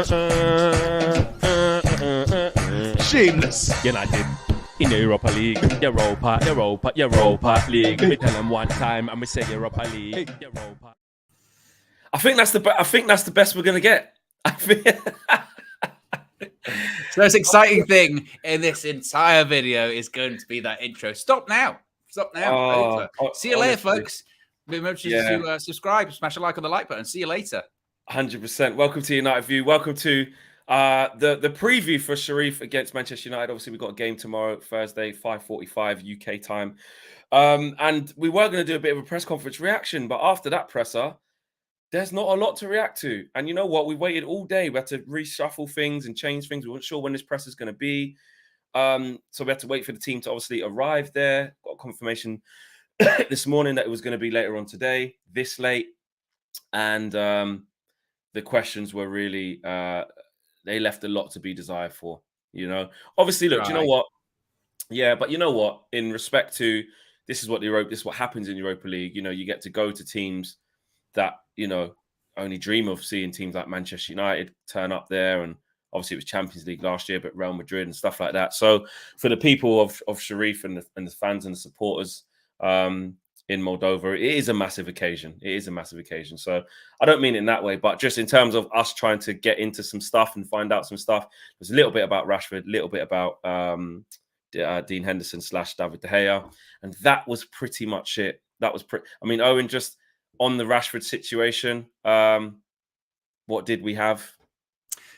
Shameless. United in the Europa League. Europa League. We tell them one time and we say Europa League. Europa. I think that's the best we're gonna get. The most exciting thing in this entire video is going to be that intro. Stop now. Over. See you later, folks. Remember to subscribe, smash a like on the like button. See you later. 100%. Welcome to United View. Welcome to the preview for Sharif against Manchester United. Obviously, we've got a game tomorrow, Thursday, 5:45 UK time. And we were going to do a bit of a press conference reaction, but after that presser, there's not a lot to react to. And you know what? We waited all day. We had to reshuffle things and change things. We weren't sure when this press is going to be. So we had to wait for the team to obviously arrive there. Got confirmation this morning that it was going to be later on today, this late. And the questions were really, they left a lot to be desired for, you know. Obviously, look, do you know what? Yeah, but you know what? In respect to, this is what happens in Europa League. You know, you get to go to teams that, you know, only dream of seeing teams like Manchester United turn up there. And obviously it was Champions League last year, but Real Madrid and stuff like that. So for the people of Sharif and the fans and the supporters in Moldova, it is a massive occasion. It is a massive occasion. So I don't mean it in that way, but just in terms of us trying to get into some stuff and find out some stuff. There's a little bit about Rashford, a little bit about Dean Henderson / David De Gea. And that was pretty much it. I mean, Owen, just on the Rashford situation, what did we have?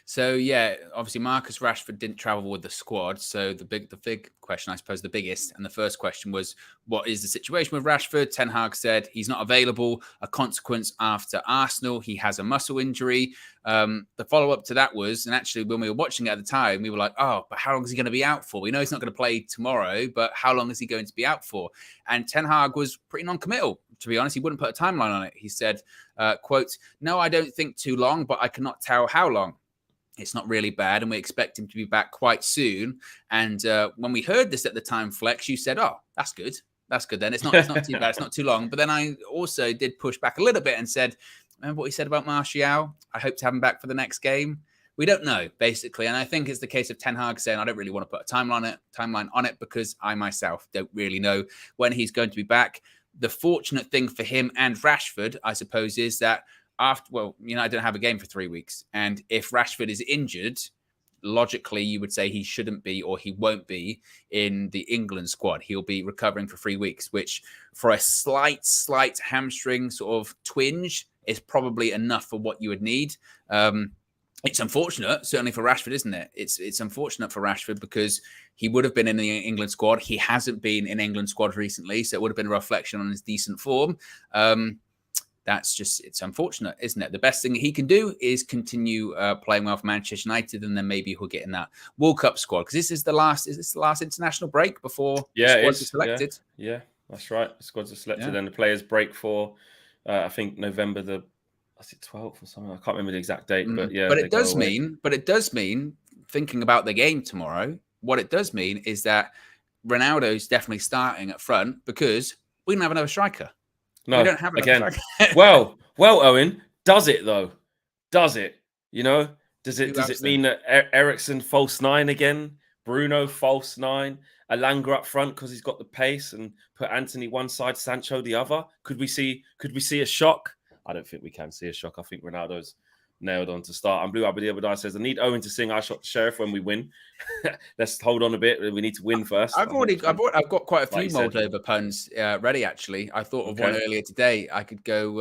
So yeah, obviously Marcus Rashford didn't travel with the squad. So the big question, I suppose, the biggest, and the first question was, what is the situation with Rashford? Ten Hag said he's not available, a consequence after Arsenal. He has a muscle injury. The follow-up to that was, and actually when we were watching it at the time, we were like, oh, but how long is he going to be out for? We know he's not going to play tomorrow, but how long is he going to be out for? And Ten Hag was pretty non-committal. To be honest, he wouldn't put a timeline on it. He said, quote, "No, I don't think too long, but I cannot tell how long. It's not really bad, and we expect him to be back quite soon." And when we heard this at the time, Flex, you said, "Oh, that's good. That's good. Then it's not too bad. It's not too long." But then I also did push back a little bit and said, "Remember what he said about Martial? I hope to have him back for the next game." We don't know, basically, and I think it's the case of Ten Hag saying, "I don't really want to put a timeline on it because I myself don't really know when he's going to be back." The fortunate thing for him and Rashford, I suppose, is that United don't have a game for 3 weeks. And if Rashford is injured, logically, you would say he shouldn't be or he won't be in the England squad. He'll be recovering for 3 weeks, which for a slight hamstring sort of twinge is probably enough for what you would need. It's unfortunate, certainly for Rashford, isn't it? It's unfortunate for Rashford because he would have been in the England squad. He hasn't been in England squad recently, so it would have been a reflection on his decent form. It's unfortunate, isn't it? The best thing he can do is continue playing well for Manchester United, and then maybe he'll get in that World Cup squad. Because is this the last international break before the squads are selected? Yeah, that's right. The squads are selected, and the players break for, I think, November the 12th or something. I can't remember the exact date, but yeah. But it does mean, thinking about the game tomorrow, what it does mean is that Ronaldo's definitely starting up front because we don't have another striker. No, we don't have another striker. well, Owen, does it though? Does it? You know, does it mean that Eriksen false 9 again? Bruno false 9? Alanga up front because he's got the pace, and put Anthony one side, Sancho the other? Could we see a shock? I don't think we can see a shock. I think Ronaldo's nailed on to start. And Blue Abadi says, I need Owen to sing I Shot the Sheriff when we win. Let's hold on a bit. We need to win first. I've got quite a few Moldova puns ready, actually. I thought of one earlier today. I could go,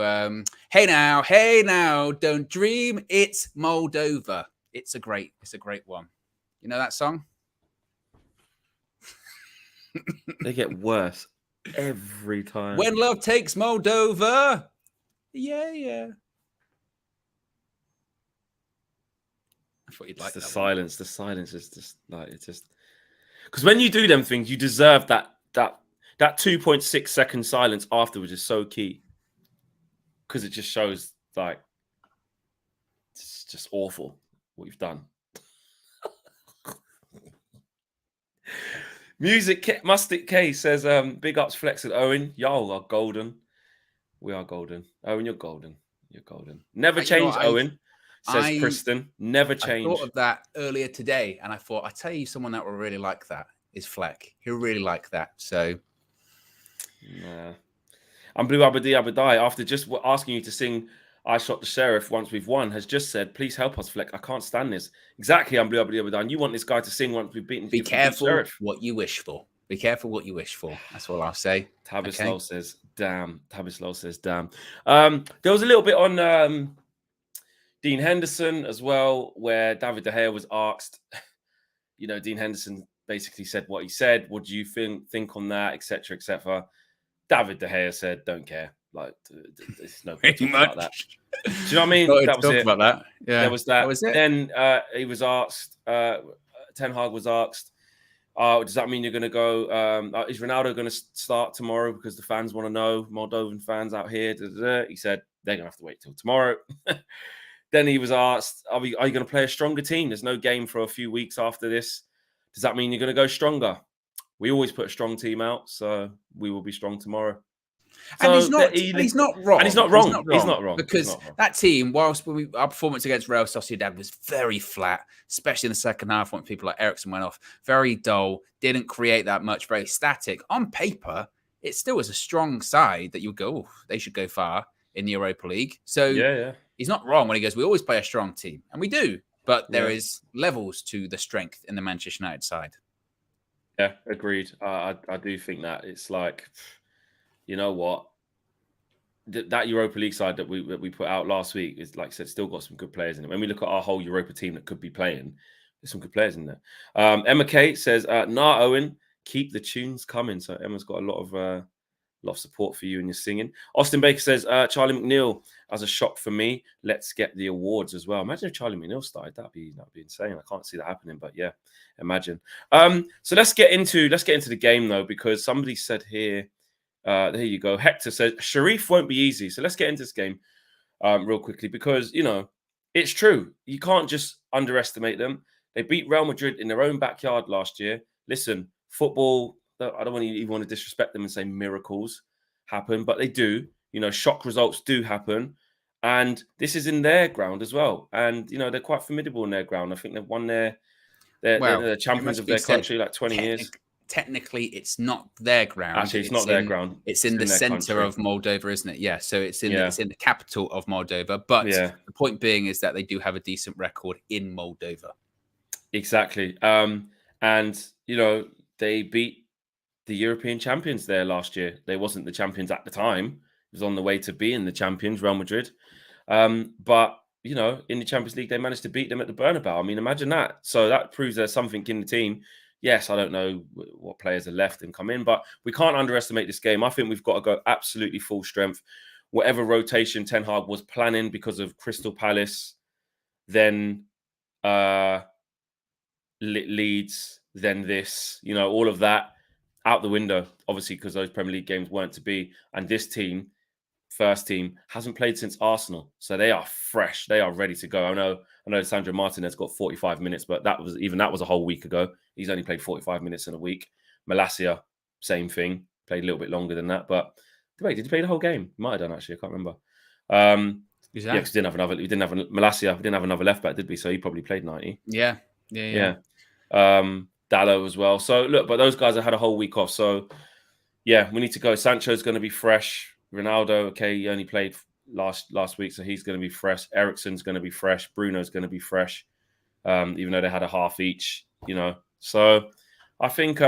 hey now, don't dream, it's Moldova. It's a great one. You know that song? They get worse every time. When love takes Moldova. Yeah. I thought you'd like the silence. The silence is just like, it's just because when you do them things, you deserve that 2.6 second silence afterwards is so key because it just shows like it's just awful what you've done. Mustic K says, big ups, Flex and Owen. Y'all are golden. We are golden. Owen, you're golden. You're golden. Never change, Owen. says Kristen. Never change. I thought of that earlier today, and I thought, I tell you, someone that will really like that is Fleck. He'll really like that. So, nah. And Blue Abadi Abadai, after just asking you to sing I Shot the Sheriff once we've won, has just said, please help us, Fleck. I can't stand this. Exactly, I'm Blue Abadi Abadai. And you want this guy to sing once we've beaten be careful what you wish for. Be careful what you wish for. That's all I'll say. Tabislow says, damn. Tabislow says, damn. There was a little bit on Dean Henderson as well, where David De Gea was asked, Dean Henderson basically said what he said. What do you think on that, etc., etc.? David De Gea said, don't care. Like, there's no point about that. Do you know what I mean? That was it. About that. Yeah. There was that. That was it. Then he was asked, Ten Hag was asked, does that mean you're going to go? Is Ronaldo going to start tomorrow because the fans want to know, Moldovan fans out here? He said, they're going to have to wait till tomorrow. Then he was asked, are you going to play a stronger team? There's no game for a few weeks after this. Does that mean you're going to go stronger? We always put a strong team out, so we will be strong tomorrow. And he's not wrong. And he's not wrong. He's not wrong. Because that team, whilst our performance against Real Sociedad was very flat, especially in the second half when people like Eriksen went off, very dull, didn't create that much, very static. On paper, it still was a strong side that you would go, they should go far in the Europa League. So he's not wrong when he goes, we always play a strong team. And we do. But there is levels to the strength in the Manchester United side. Yeah, agreed. I do think that it's like, you know what, that Europa League side that we put out last week is, like I said, still got some good players in it. When we look at our whole Europa team that could be playing, there's some good players in there. Emma K says, "Nah, Owen, keep the tunes coming." So Emma's got a lot of support for you and your singing. Austin Baker says, Charlie McNeil as a shock for me. Let's get the awards as well. Imagine if Charlie McNeil started. That'd be insane. I can't see that happening, but yeah, imagine. So let's get into the game though, because somebody said here, there you go. Hector says Sharif won't be easy. So let's get into this game real quickly, because it's true. You can't just underestimate them. They beat Real Madrid in their own backyard last year. Listen, football, I don't even want to disrespect them and say miracles happen, but they do. Shock results do happen. And this is in their ground as well. And, they're quite formidable in their ground. I think they've won they're the champions of their country like 20 years. Technically, it's not their ground. Actually, it's not their ground. It's in the center of Moldova, isn't it? Yeah. So it's in the capital of Moldova. But the point being is that they do have a decent record in Moldova. Exactly. And, they beat the European champions there last year. They wasn't the champions at the time. It was on the way to being the champions, Real Madrid. But, in the Champions League, they managed to beat them at the Bernabeu. I mean, imagine that. So that proves there's something in the team. Yes, I don't know what players are left and come in, but we can't underestimate this game. I think we've got to go absolutely full strength. Whatever rotation Ten Hag was planning because of Crystal Palace, then Leeds, then this, all of that out the window, obviously, because those Premier League games weren't to be. And this team, first team, hasn't played since Arsenal. So they are fresh. They are ready to go. I know Sandro Martinez got 45 minutes, but that was a whole week ago. He's only played 45 minutes in a week. Malacia, same thing. Played a little bit longer than that. But wait, did he play the whole game? He might have done, actually. I can't remember. Yeah, because we didn't have another left back, did we? So he probably played 90. Yeah. Dallo as well. So look, but those guys have had a whole week off. So yeah, we need to go. Sancho's going to be fresh. Ronaldo, okay, he only played last week, so he's going to be fresh. Eriksen's going to be fresh. Bruno's going to be fresh, even though they had a half each, So I think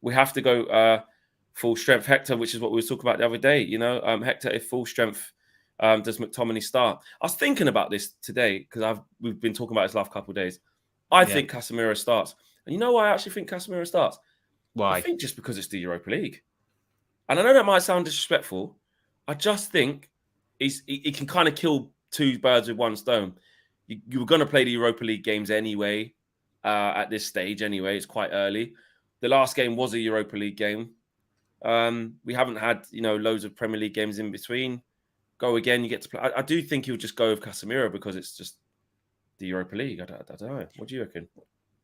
we have to go full strength. Hector, which is what we were talking about the other day, Hector, if full strength, does McTominay start? I was thinking about this today because we've been talking about this last couple of days. I think Casemiro starts. And you know why I actually think Casemiro starts? Why? I think just because it's the Europa League. And I know that might sound disrespectful. I just think he can kind of kill two birds with one stone. You were going to play the Europa League games anyway, at this stage anyway. It's quite early. The last game was a Europa League game. We haven't had, loads of Premier League games in between. Go again, you get to play. I do think he'll just go with Casemiro because it's just the Europa League. I don't know. What do you reckon?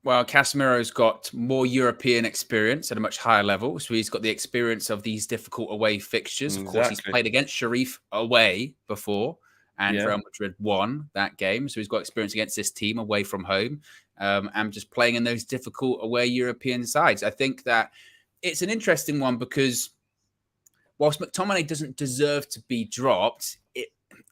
Well, Casemiro's got more European experience at a much higher level. So he's got the experience of these difficult away fixtures. Of course, he's played against Sharif away before. and Real Madrid won that game. So he's got experience against this team away from home, and just playing in those difficult away European sides. I think that it's an interesting one because whilst McTominay doesn't deserve to be dropped,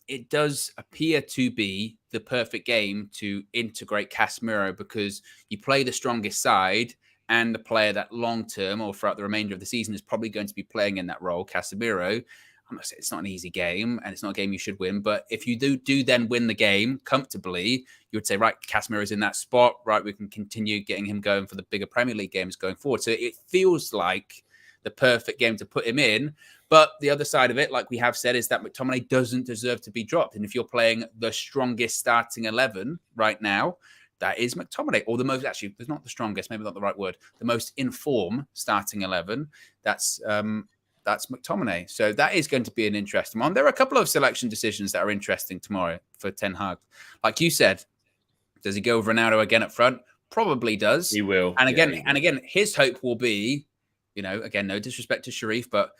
it does appear to be the perfect game to integrate Casemiro, because you play the strongest side and the player that long-term or throughout the remainder of the season is probably going to be playing in that role, Casemiro. I'm not saying it's not an easy game and it's not a game you should win, but if you do then win the game comfortably, you would say, right, Casemiro's in that spot, right, we can continue getting him going for the bigger Premier League games going forward. So it feels like the perfect game to put him in. But the other side of it, like we have said, is that McTominay doesn't deserve to be dropped. And if you're playing the strongest starting 11 right now, that is McTominay. Or the most, actually, there's not the strongest, maybe not the right word, the most in form starting 11. That's McTominay. So that is going to be an interesting one. There are a couple of selection decisions that are interesting tomorrow for Ten Hag. Like you said, does he go with Ronaldo again up front? Probably does. He will. And again, his hope will be, again, no disrespect to Sharif, but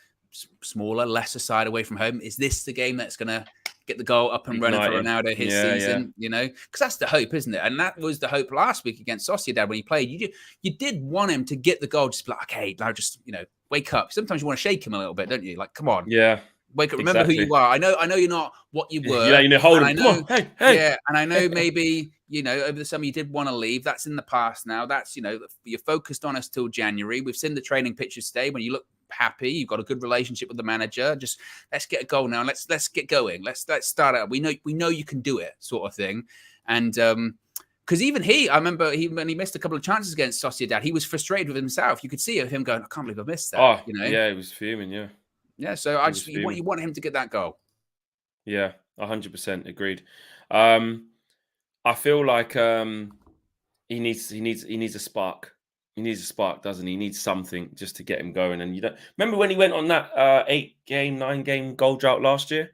smaller, lesser side away from home. Is this the game that's going to get the goal up and running for Ronaldo his season? Because that's the hope, isn't it? And that was the hope last week against Sociedad when he played. You did want him to get the goal, just be like, okay, now just wake up. Sometimes you want to shake him a little bit, don't you? Like, come on, wake up. Remember who you are. I know you're not what you were. Hold him. Come on, hey. Yeah, and I know maybe over the summer you did want to leave. That's in the past now. That's you're focused on us till January. We've seen the training pictures today when you look happy, you've got a good relationship with the manager. Just let's get a goal now. Let's get going. Let's start out. We know you can do it, sort of thing. And because even I remember when he missed a couple of chances against Sociedad, he was frustrated with himself. You could see him going, I can't believe I missed that. Oh, yeah, he was fuming. Yeah. So you want him to get that goal. Yeah, 100% agreed. I feel like he needs a spark. He needs a spark, doesn't he? He needs something just to get him going. And you don't remember when he went on that 9-game goal drought last year?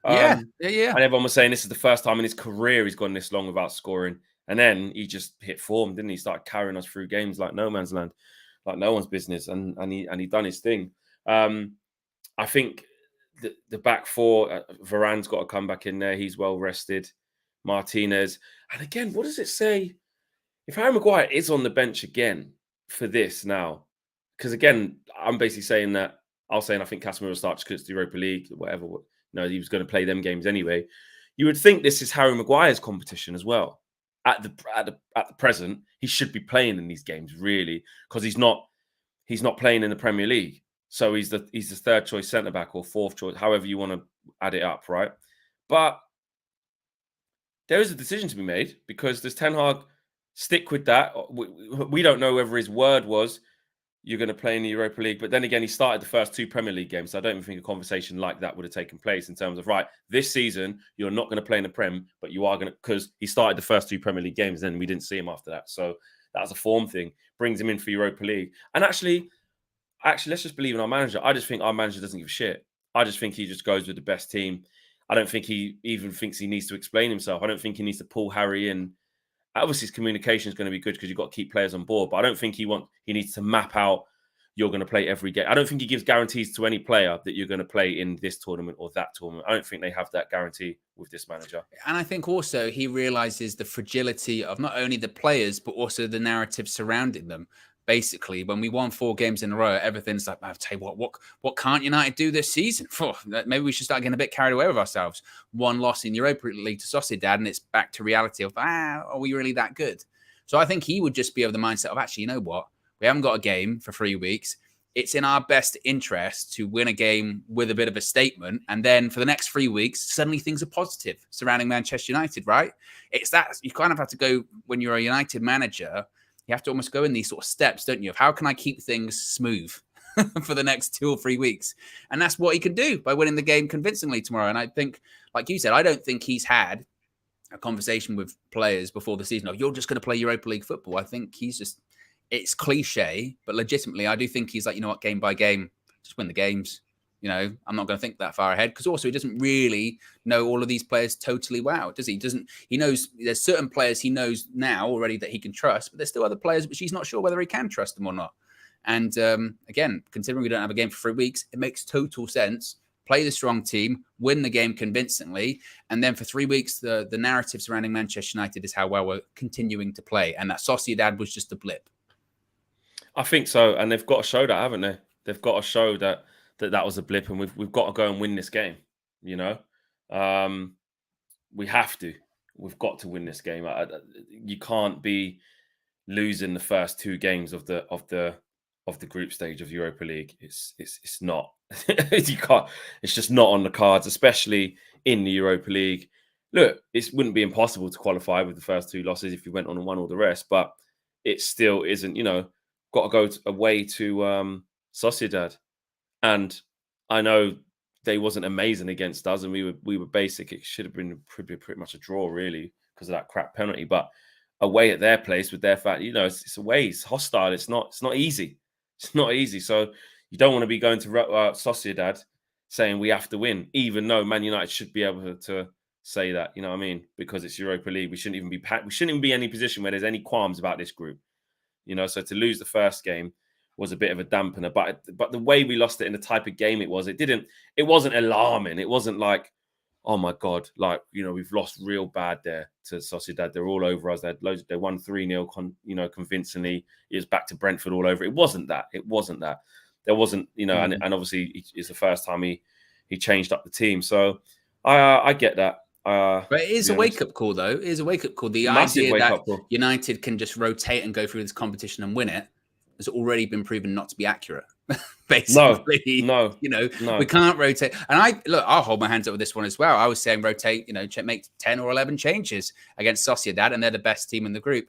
Yeah. And everyone was saying this is the first time in his career he's gone this long without scoring. And then he just hit form, didn't he? Started carrying us through games like no man's land, like no one's business. And he done his thing. I think the back four, Varane's got to come back in there. He's well rested. Martinez. And again, what does it say? If Harry Maguire is on the bench again for this now, because again, I'm basically saying that I think Casemiro will start because it's the Europa League, whatever. He was going to play them games anyway. You would think this is Harry Maguire's competition as well. At the present, he should be playing in these games really, because he's not playing in the Premier League. So he's the third choice centre back or fourth choice, however you want to add it up, right? But there is a decision to be made, because there's Ten Hag. Stick with that. We don't know whether his word was you're going to play in the Europa League. But then again, he started the first 2 Premier League games. So I don't even think a conversation like that would have taken place in terms of, right, this season, you're not going to play in the Prem, but you are going to, because he started the first 2 Premier League games. Then we didn't see him after that. So that was a form thing. Brings him in for Europa League. And actually, let's just believe in our manager. I just think our manager doesn't give a shit. I just think he just goes with the best team. I don't think he even thinks he needs to explain himself. I don't think he needs to pull Harry in. Obviously, his communication is going to be good because you've got to keep players on board. But I don't think he needs to map out you're going to play every game. I don't think he gives guarantees to any player that you're going to play in this tournament or that tournament. I don't think they have that guarantee with this manager. And I think also he realizes the fragility of not only the players, but also the narrative surrounding them. Basically, when we won 4 games in a row, everything's like, I'll tell you what can't United do this season? Maybe we should start getting a bit carried away with ourselves. 1 loss in Europa League to Sociedad, and it's back to reality of, are we really that good? So I think he would just be of the mindset of, actually, you know what? We haven't got a game for 3 weeks. It's in our best interest to win a game with a bit of a statement. And then for the next 3 weeks, suddenly things are positive surrounding Manchester United, right? It's that you kind of have to go, when you're a United manager, you have to almost go in these sort of steps, don't you? Of how can I keep things smooth for the next 2 or 3 weeks? And that's what he can do by winning the game convincingly tomorrow. And I think, like you said, I don't think he's had a conversation with players before the season. Oh, you're just going to play Europa League football. I think he's just, it's cliche, but legitimately, I do think he's like, you know what, game by game, just win the games. I'm not going to think that far ahead, because also he doesn't really know all of these players totally well, does he? He knows there's certain players he knows now already that he can trust, but there's still other players which he's not sure whether he can trust them or not. And again, considering we don't have a game for 3 weeks, it makes total sense play the strong team, win the game convincingly, and then for 3 weeks, the narrative surrounding Manchester United is how well we're continuing to play, and that Sociedad was just a blip. I think so, and they've got to show that, haven't they? They've got to show that was a blip, and we've got to go and win this game. You know, we have to. We've got to win this game. You can't be losing the first 2 games of the group stage of Europa League. It's not. You can't. It's just not on the cards, especially in the Europa League. Look, it wouldn't be impossible to qualify with the first 2 losses if you went on and won all the rest, but it still isn't. You know, got to go away to Sociedad, and I know they wasn't amazing against us, and we were basic. It should have been pretty much a draw, really, because of that crap penalty. But away at their place with their fact, you know, it's away, it's hostile. It's not easy. It's not easy. So you don't want to be going to Sociedad saying we have to win, even though Man United should be able to say that. You know what I mean? Because it's Europa League, we shouldn't even be in any position where there's any qualms about this group. You know, so to lose the first game was a bit of a dampener, but the way we lost it and the type of game it wasn't alarming. It wasn't like, oh my God, like, you know, we've lost real bad there to Sociedad. They're all over us. They won 3-0, convincingly. It was back to Brentford all over. It wasn't that. There wasn't, you know, and obviously it's the first time he changed up the team. So I get that. But it is a wake-up call, though. It is a wake-up call. The idea that United can just rotate and go through this competition and win it has already been proven not to be accurate. Basically, no, we can't rotate. And I'll hold my hands up with this one as well. I was saying rotate, you know, make 10 or 11 changes against Sociedad, and they're the best team in the group.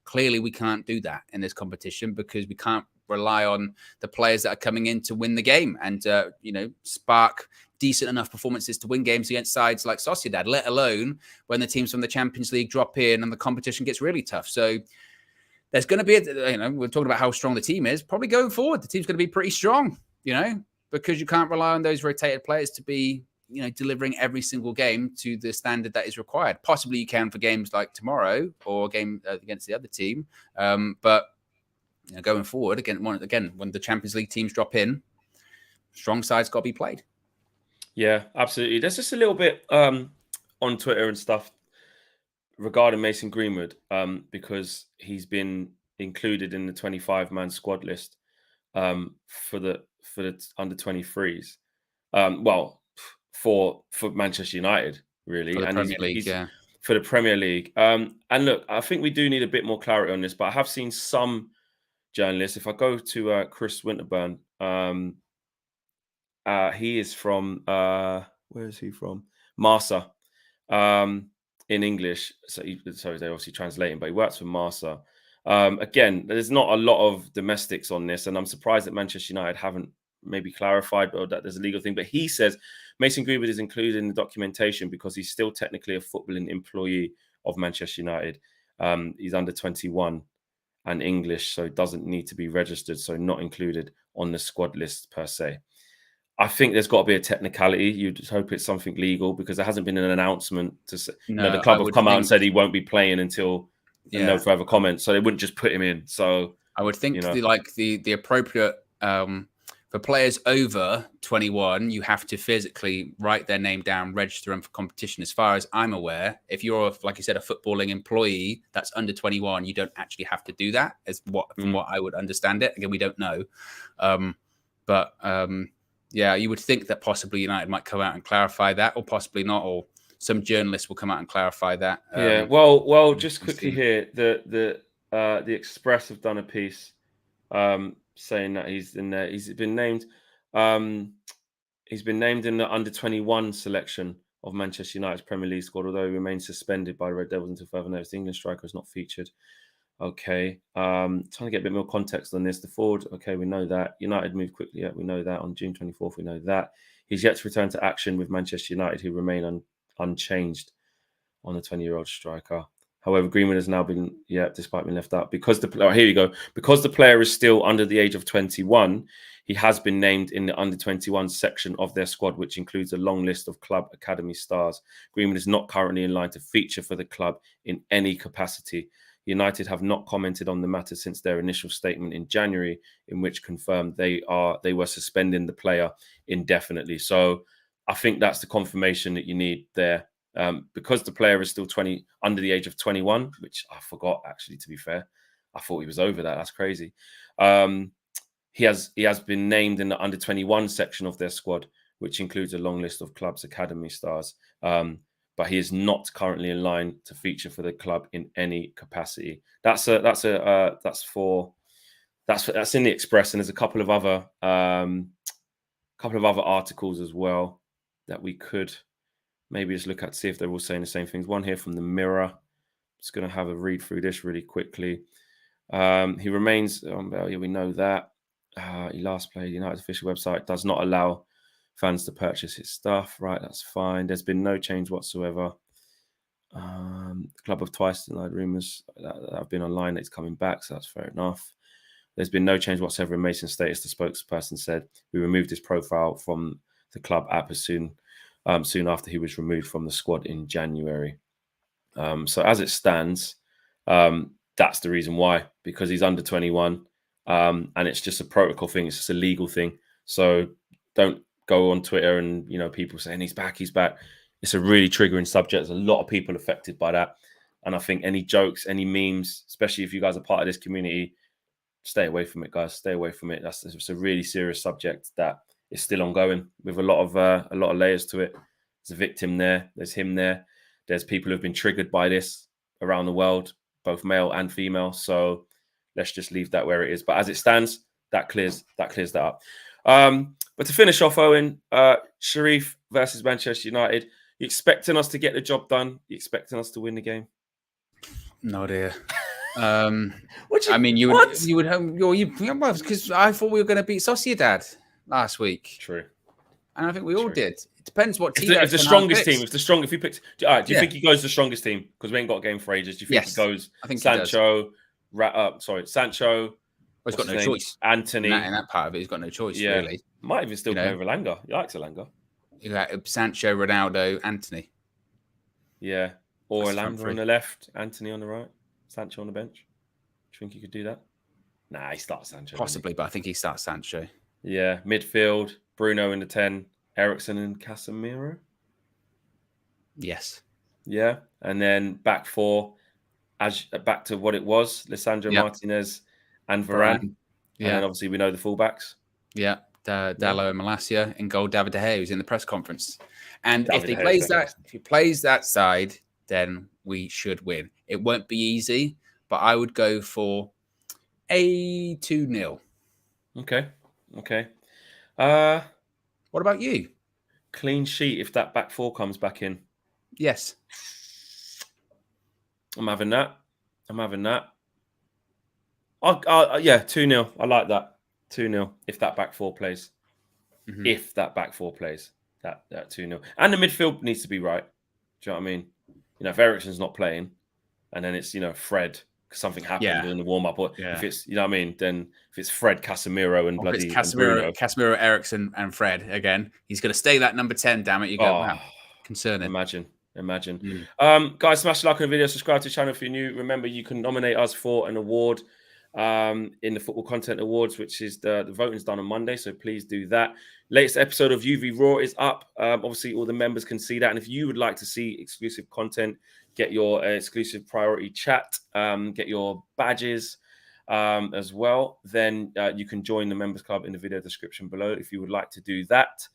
Clearly, we can't do that in this competition because we can't rely on the players that are coming in to win the game and, you know, spark decent enough performances to win games against sides like Sociedad, let alone when the teams from the Champions League drop in and the competition gets really tough. So there's going to be, you know, we're talking about how strong the team is. Probably going forward, the team's going to be pretty strong, you know, because you can't rely on those rotated players to be, you know, delivering every single game to the standard that is required. Possibly you can for games like tomorrow or a game against the other team. But you know, going forward, again, when the Champions League teams drop in, strong sides got to be played. Yeah, absolutely. There's just a little bit on Twitter and stuff regarding Mason Greenwood, because he's been included in the 25-man squad list for the under 23s. Well, for Manchester United, really, for the and Premier League, yeah, for the Premier League. And look, I think we do need a bit more clarity on this, but I have seen some journalists. If I go to Chris Winterburn, he is from where is he from? Marsa. In English, so they're obviously translating, but he works for Marsa. Again, there's not a lot of domestics on this, and I'm surprised that Manchester United haven't maybe clarified or that there's a legal thing. But he says Mason Greenwood is included in the documentation because he's still technically a footballing employee of Manchester United. He's under 21 and English, so doesn't need to be registered, so not included on the squad list per se. I think there's got to be a technicality. You'd hope it's something legal because there hasn't been an announcement to say, the club have come out and said he won't be playing until no further comment. So they wouldn't just put him in. So I would think the appropriate for players over 21, you have to physically write their name down, register them for competition. As far as I'm aware, if you're, like you said, a footballing employee that's under 21, you don't actually have to do that. From what I would understand it. Again, we don't know, but. Yeah, you would think that possibly United might come out and clarify that, or possibly not, or some journalists will come out and clarify that. Yeah, well, just quickly here, the Express have done a piece saying that he's in there. He's been named in the under 21 selection of Manchester United's Premier League squad, although he remains suspended by the Red Devils until further notice. The English striker is not featured. Okay, trying to get a bit more context on this. The forward, okay, we know that. United moved quickly, yeah, we know that. On June 24th, we know that. He's yet to return to action with Manchester United, who remain unchanged on the 20-year-old striker. However, Greenwood has now been, despite being left out, because here you go. Because the player is still under the age of 21, he has been named in the under 21 section of their squad, which includes a long list of club academy stars. Greenwood is not currently in line to feature for the club in any capacity. United have not commented on the matter since their initial statement in January, in which confirmed they were suspending the player indefinitely. So I think that's the confirmation that you need there. Because the player is still under the age of 21, which I forgot, actually, to be fair. I thought he was over that. That's crazy. He has been named in the under 21 section of their squad, which includes a long list of club's academy stars. But he is not currently in line to feature for the club in any capacity. That's in the Express, and there's a couple of other articles as well that we could maybe just look at to see if they're all saying the same things. One here from the Mirror. Just going to have a read through this really quickly. He remains. We know that. He last played. United's official website does not allow fans to purchase his stuff. Right, that's fine. There's been no change whatsoever. The club have twice denied rumours that have been online that he's coming back, so that's fair enough. There's been no change whatsoever in Mason's status. The spokesperson said we removed his profile from the club app as soon after he was removed from the squad in January. So as it stands, that's the reason why, because he's under 21. And it's just a protocol thing. It's just a legal thing. So don't go on Twitter and, people saying he's back. It's a really triggering subject. There's a lot of people affected by that. And I think any jokes, any memes, especially if you guys are part of this community, stay away from it, guys. Stay away from it. It's a really serious subject that is still ongoing with a lot of layers to it. There's a victim there. There's him there. There's people who've been triggered by this around the world, both male and female. So let's just leave that where it is. But as it stands, that clears that up. But to finish off, Owen, Sharif versus Manchester United. You expecting us to get the job done? You expecting us to win the game? No idea. You would hope, because I thought we were going to beat Sociedad last week. True. And I think we all did. It depends what team. If the strongest team, if you picked, do you think he goes the strongest team? Because we ain't got a game for ages. Do you think he goes Sancho? Sancho. He's got no choice. Anthony. In that part of it, he's got no choice, really. Might even still play over Elanga. He likes Elanga. Sancho, Ronaldo, Anthony. Yeah. Or Elanga on the left, Anthony on the right, Sancho on the bench. Do you think he could do that? Nah, he starts Sancho. Possibly, but I think he starts Sancho. Yeah. Midfield, Bruno in the 10, Eriksen and Casemiro. Yes. Yeah. And then back four, back to what it was, Lisandro Martinez and Varane. Yeah. And then obviously we know the fullbacks. Yeah. Dallo and Malacia, and goal David De Gea, who's in the press conference. And if he plays that side, then we should win. It won't be easy, but I would go for a 2-0. Okay. What about you? Clean sheet if that back four comes back in. Yes. I'm having that. Yeah, 2-0. I like that. 2-0 if that back four plays. Mm-hmm. If that back four plays, that 2-0. And the midfield needs to be right. Do you know what I mean? If Eriksen's not playing, and then it's, Fred, because something happened in the warm-up, or if it's, then if it's Fred, Casemiro, and bloody Casemiro, Eriksen, and Fred again, he's going to stay that number 10, damn it. You go, wow, concerning. Imagine. Guys, smash the like on the video, subscribe to the channel if you're new. Remember, you can nominate us for an award in the Football Content Awards, which is the voting's done on Monday, so please do that. Latest episode of UV Raw is up. Obviously, all the members can see that, and if you would like to see exclusive content, get your exclusive priority chat, get your badges as well, then you can join the members club in the video description below if you would like to do that.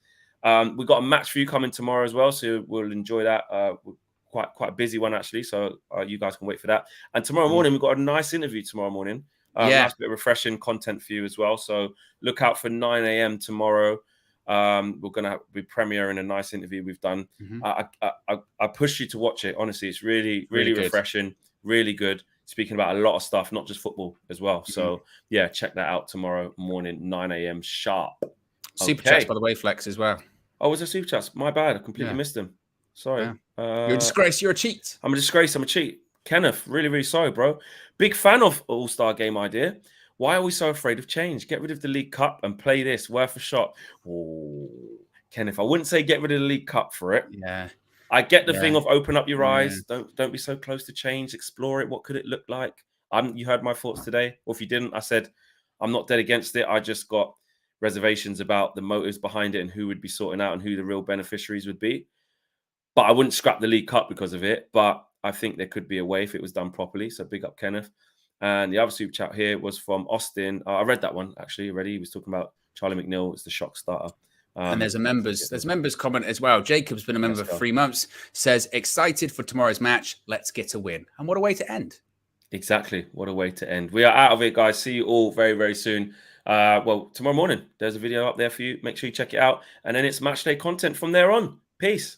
We've got a match for you coming tomorrow as well, so we'll enjoy that. We're quite a busy one actually, so you guys can wait for that. And tomorrow morning we've got a nice interview tomorrow morning. Nice bit of refreshing content for you as well. So look out for 9 a.m. tomorrow. We're gonna be premiering a nice interview we've done. Mm-hmm. I push you to watch it. Honestly, it's really refreshing, really good. Speaking about a lot of stuff, not just football as well. Mm-hmm. So check that out tomorrow morning, 9 a.m. sharp. Super chats, by the way, Flex as well. Oh, was there super chats? My bad. I completely missed them. Sorry. You're a disgrace. You're a cheat. I'm a disgrace. I'm a cheat. Kenneth, really sorry, bro. Big fan of All-Star Game idea. Why are we so afraid of change? Get rid of the League Cup and play this. Worth a shot. Oh, Kenneth, I wouldn't say get rid of the League Cup for it. Yeah. I get the thing of open up your eyes. Don't be so close to change. Explore it. What could it look like? You heard my thoughts today. Or if you didn't, I said I'm not dead against it. I just got reservations about the motives behind it and who would be sorting out and who the real beneficiaries would be. But I wouldn't scrap the League Cup because of it. But I think there could be a way if it was done properly. So big up Kenneth. And the other super chat here was from Austin. I read that one actually already. He was talking about Charlie McNeil. It's the shock starter. And there's members comment as well. Jacob's been a member for 3 months. Says excited for tomorrow's match. Let's get a win. And what a way to end. Exactly. What a way to end. We are out of it, guys. See you all very, very soon. Well, tomorrow morning, there's a video up there for you. Make sure you check it out. And then it's match day content from there on. Peace.